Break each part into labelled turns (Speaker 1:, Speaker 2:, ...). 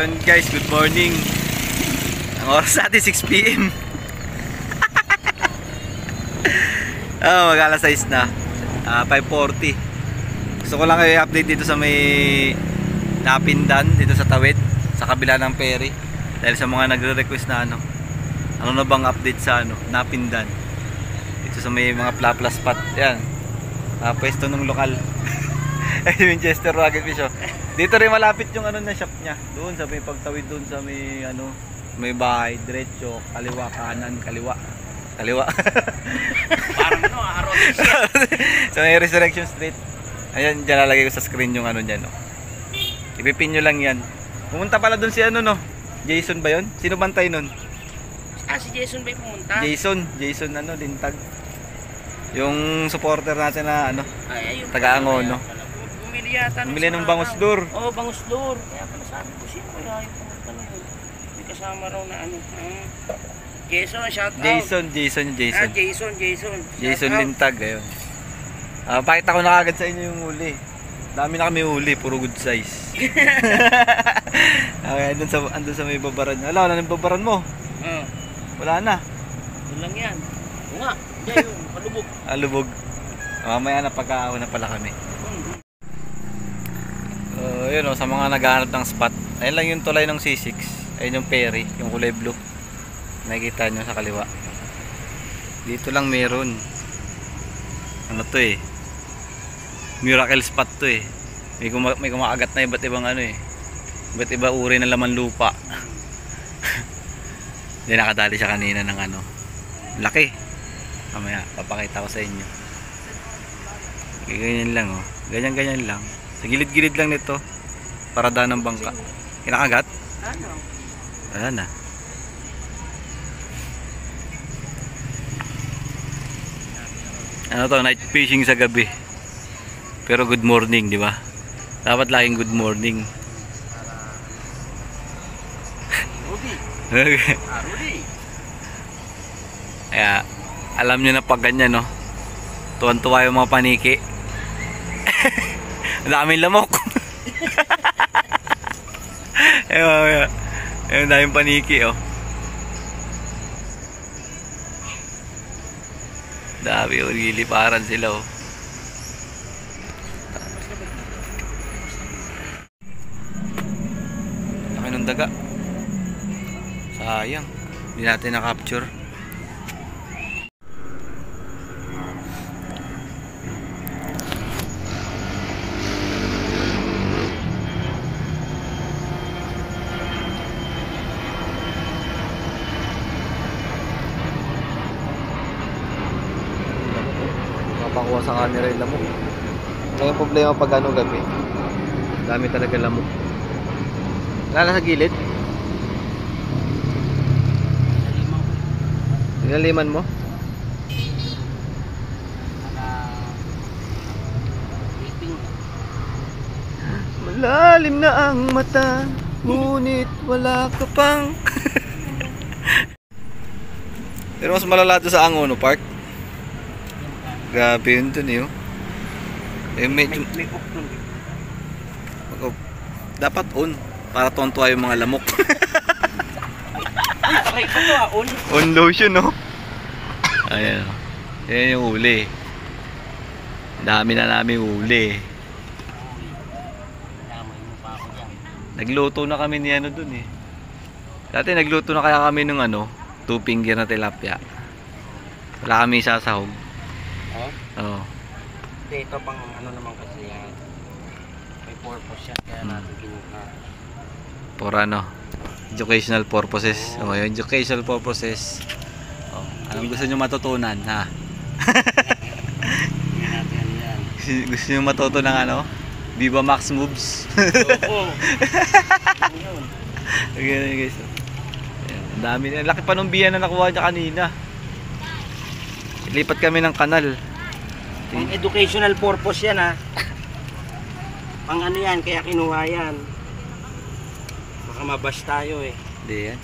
Speaker 1: yun guys, good morning. Ang oras natin 6 PM. Mag-alas 6 na. 5:40. Gusto ko lang kayo i-update dito sa may Napindan, dito sa Tawid, sa kabila ng ferry. Dahil sa mga nagre-request na ano na bang update sa Napindan. Dito sa may mga plapla spot. Yan. Pwesto ng lokal. Ay, Winchester Rugged Fish. Dito rin malapit yung na shop niya. Doon sa may pagtawid doon sa may may bahay, diretso, kaliwa, kanan, kaliwa.
Speaker 2: Parang araw siya.
Speaker 1: So may Resurrection Street. Ayan, dyan lalagay ko sa screen yung dyan, Ipipin nyo lang yan. Pumunta pala doon si Jason ba yun? Sino bantay nun?
Speaker 2: Si Jason ba yung pumunta?
Speaker 1: Jason Lintag. Yung supporter natin na taga-Angono.
Speaker 2: Bumili yata
Speaker 1: ng Bangosdur.
Speaker 2: Oo, Bangosdur. Kaya pala sabi ko siya, kaya yung pumunta na yun. May kasama raw na Jason, shout out.
Speaker 1: Jason Lintag, ayun. Pakita ko na kagad sa inyo yung huli. Dami na kami huli, puro good size. Okay, andun sa may babaran. Wala na yung babaran mo. Wala na.
Speaker 2: Doon lang yan. Oo nga, yun, palubog.
Speaker 1: Lubog. Mamaya na pagkaawa na pala kami. Yun sa mga naghahanap ng spot. Ayun lang yung tulay ng C6. Ayun yung ferry, yung kulay blue. Nakikita nyo sa kaliwa. Dito lang meron. Miracle spot to may kumakagat na iba't ibang iba't iba uri ng laman lupa. Hindi, nakadali siya kanina ng laki. Mamaya papakita ko sa inyo. Ganyan lang ganyan lang. Sa gilid-gilid lang nito, parada ng bangka. Kinakagat? Wala na. Night fishing sa gabi. Pero good morning, di ba? Dapat laging good morning.
Speaker 2: Rudy.
Speaker 1: Kaya, alam nyo na pag ganyan, tuwan-tuwa yung mga paniki. Ang daming lamok. Ayun, daming paniki, Dami, liliparan sila, Laki ng daga. Sayang, hindi natin na-capture. Pakuha sa camera yung lamok. Kaya yung problema pag gabi, dami talaga lamok. Wala sa gilid. Nilaliman mo? Malalim na ang mata, ngunit wala ka pang. Pero mas malala ito sa Angono Park. Grabe yun dun medyo dapat para tuwan-tuwa yung mga lamok. On lotion ayan yan yung huli. Dami na namin huli. Nagluto na kami ni dun dati nagluto na kaya kami ng 2 finger na tilapia. Wala kami sasahog. Oo.
Speaker 2: Ito pang naman kasi yan. May purpose yan kaya natin kinuha.
Speaker 1: For educational purposes. Yung educational purposes. Anong gusto nyo matutunan, ha? Gusto nyo matuto ng Viva Max moves?
Speaker 2: Oo.
Speaker 1: Okay, guys. Ang dami. Laki pa nung biyan na nakuha niya kanina. Ilipat kami ng kanal.
Speaker 2: Pang educational purpose yan Pang yan, kaya kinuha yan. Baka mabash tayo
Speaker 1: Hindi yan.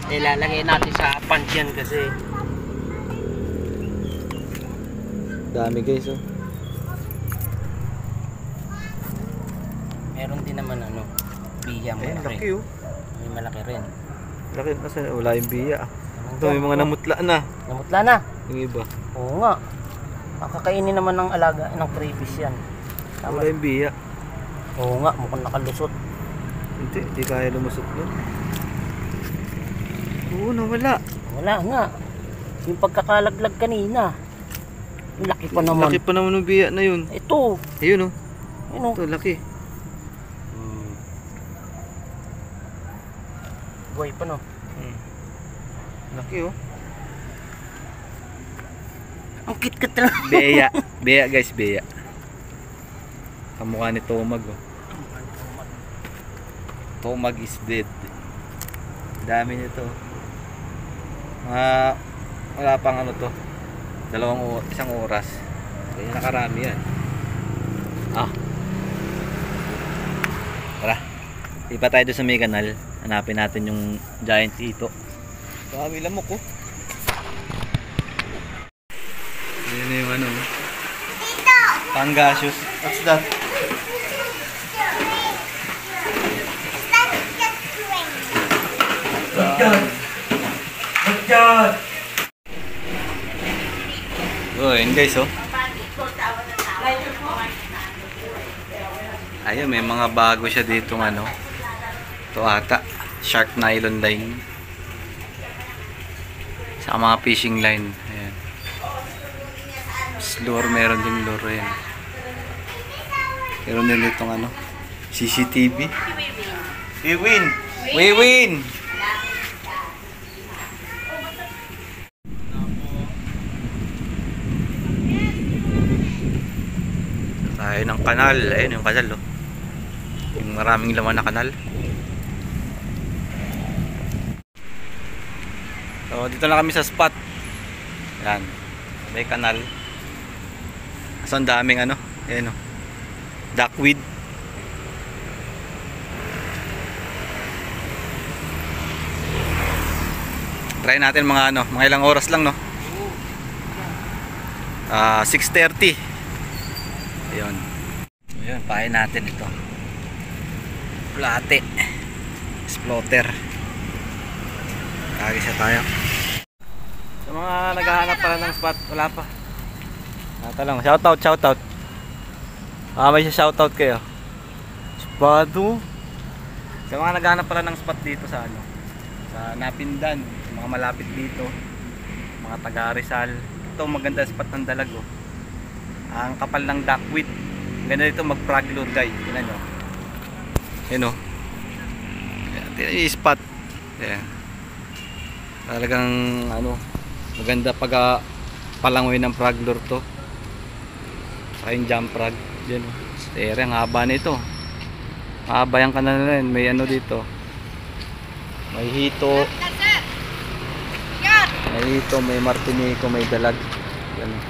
Speaker 2: Ilalagay natin sa punch yan kasi.
Speaker 1: Dami guys
Speaker 2: Meron din naman biya,
Speaker 1: Ayun,
Speaker 2: malaki.
Speaker 1: laki oh.
Speaker 2: May malaki rin.
Speaker 1: Laki kasi wala yung biya. Ito
Speaker 2: Ito,
Speaker 1: may mga namutla na.
Speaker 2: namutla na.
Speaker 1: Yung iba.
Speaker 2: Oo nga. Makakainin naman ng alaga ng crayfish yan. Tama.
Speaker 1: Wala yung biya.
Speaker 2: Oo nga, mukhang nakalusot.
Speaker 1: Hindi kaya lumusot nun. Oo, nawala.
Speaker 2: Wala nga. Yung pagkakalaglag kanina. Yung laki pa naman.
Speaker 1: Laki pa naman ng biya na yun.
Speaker 2: Ito.
Speaker 1: Ayun oh.
Speaker 2: Yun oh.
Speaker 1: Ito, laki.
Speaker 2: Buhay pa no.
Speaker 1: Laki oh.
Speaker 2: Ang kit-kit lang.
Speaker 1: Beya. Beya guys, beya. Kamukha ni Tomag oh. Tomag is dead. Dami nito. Wala pang ano to. Isang oras. Kaya nakarami yan. Tara. Ipa tayo doon sa may kanal. Hanapin natin yung giant ito. Dami lamok oh. Yun yung ano. Pangasius. What's that? Oh, yun guys oh. Ayun, may mga bago siya dito ano. Ito ata, shark nylon line. Sa mga fishing line. Ayan. Lure, meron din lure yan. Meron din ditong ano, CCTV. We win! We win! Tayo ng kanal. Ayun yung kanal oh. Yung maraming laman na kanal. So dito na kami sa spot. Yan. May kanal. So ang daming ano. Ayan oh. Duckweed. Try natin mga ano, mga ilang oras lang no. 6:30. Ayun. Ayun, pahay natin ito. Plate. Exploter. Kagisa tayo. Sa mga naghahanap pala ng spot, wala pa. Natalong, shoutout. May shoutout kayo. Spado. Sa mga naghahanap pala ng spot dito sa ano, sa Napindan, mga malapit dito, mga taga Rizal. Ito maganda spot ng Dalago. Ang kapal ng duckweed. Ganda dito mag-frog lure guys. Tingnan nyo. Ayan o. Tingnan yung spot. Ayan. Talagang ano, maganda pag palangoy ng frog lure to. Saka yung jump frog. Ayan o. Tere, ang haba nito. Mahaba yung kanal na rin. May ano dito. May hito. May hito, may martinico, may dalag. Ayan o.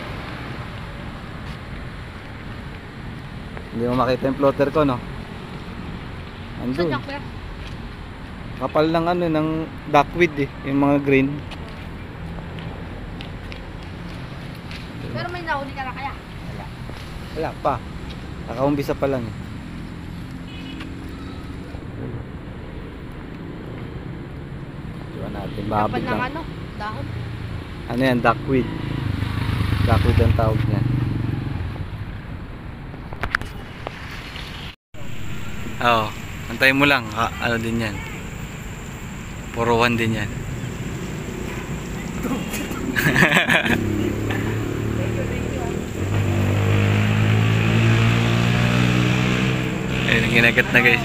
Speaker 1: Hindi mo makita yung floater ko no. Andun. Kapal ng ano ng duckweed eh, yung mga green.
Speaker 3: Pero may nahuli ka na kaya?
Speaker 1: Wala pa. Nakaumpisa pa lang eh. Diba natin
Speaker 3: Dapat
Speaker 1: babig
Speaker 3: ng
Speaker 1: lang.
Speaker 3: ano? Dahon?
Speaker 1: Ano yan, duckweed. Duckweed ang tawag niya. Oo, antayin mo lang. Ano din yan. Puruhan din yan. Ayun, ginagat na guys.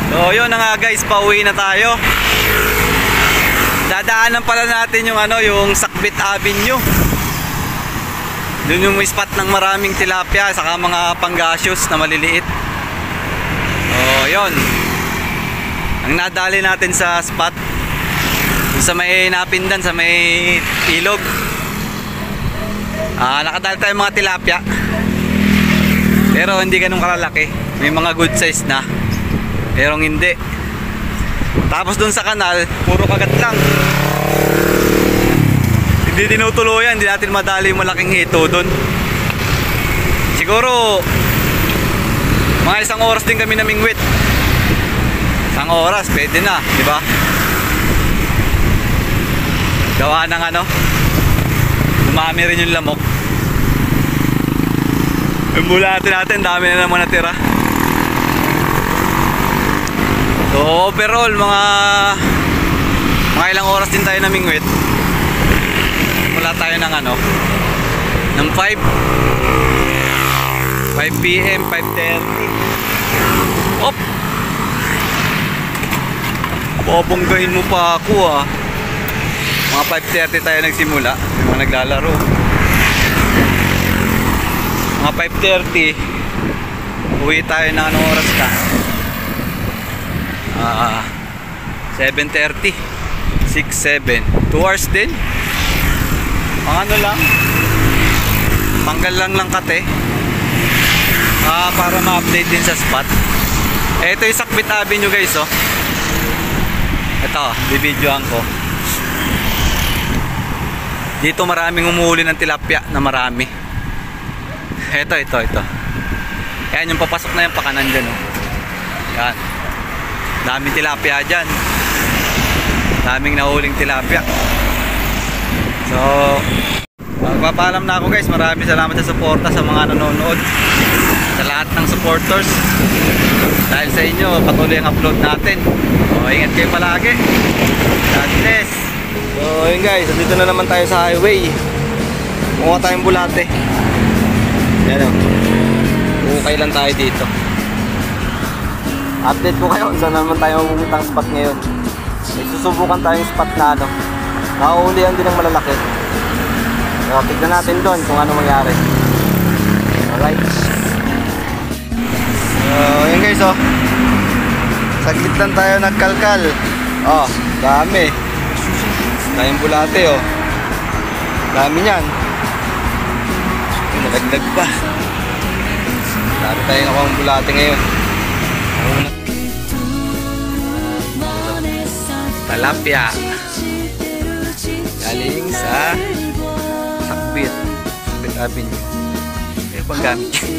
Speaker 1: So yun na nga guys, pauwi na tayo. Dadaanan pala natin yung ano, yung Sakbit Avenue. Doon yung may spot ng maraming tilapia saka mga pangasius na maliliit. Oh, yun. Ang nadali natin sa spot sa may Napindan, sa may ilog. Nakadali tayo mga tilapia. Pero hindi ganun kalalaki. May mga good size na. Pero hindi. Tapos doon sa kanal, puro kagat lang. Hindi tinutuluyan, hindi natin madali yung malaking hito doon. Siguro Mga 1 oras din kami namingwit. 1 oras, pwede na, di ba? Gawa ng ano, umami rin yung lamok. Yung bulate natin, dami na naman natira. So overall, mga ilang oras din tayo namingwit. Wala tayo ng ano, ng 5 PM, 5:30. Op! Bobonggahin mo pa ako ah. Mga 5:30 tayo nagsimula. Yung mga naglalaro. Mga 5:30 uwi tayo na anong oras ka? 7:30 6, 7 2 hours din. Ang ano lang, tanggal lang kate para ma-update din sa spot. Ito yung Sakbit Avenue guys oh. Ito, bibidyoan ko. Dito maraming umuhuli ng tilapia na marami. Ito. Ayan yung papasok na yung pakanan dyan oh. Yan. Daming tilapia dyan. Daming nahuling tilapia. So magpapaalam na ako guys. Maraming salamat sa suporta sa mga nanonood, sa lahat ng supporters. Dahil sa inyo patuloy ang upload natin. So ingat kayo palagi. God bless. So yun guys, dito na naman tayo sa highway. Mukha tayong bulate. Yan o. Ukay lang tayo dito. Update ko kayo saan naman tayo mapupuntang spot ngayon. May susubukan tayong spot na ano, nahuhulihan din ng malalaki. So tignan natin doon kung ano mangyari. Alright. So yun guys oh. Saglit lang tayo nagkalkal. Oh, dami. Tayong bulate oh. Dami niyan. Nalaglag pa. Dami tayo nakuha ng bulate ngayon. Talapia. Galing sa Sakbit Avenue. Kaya pang gamit yan.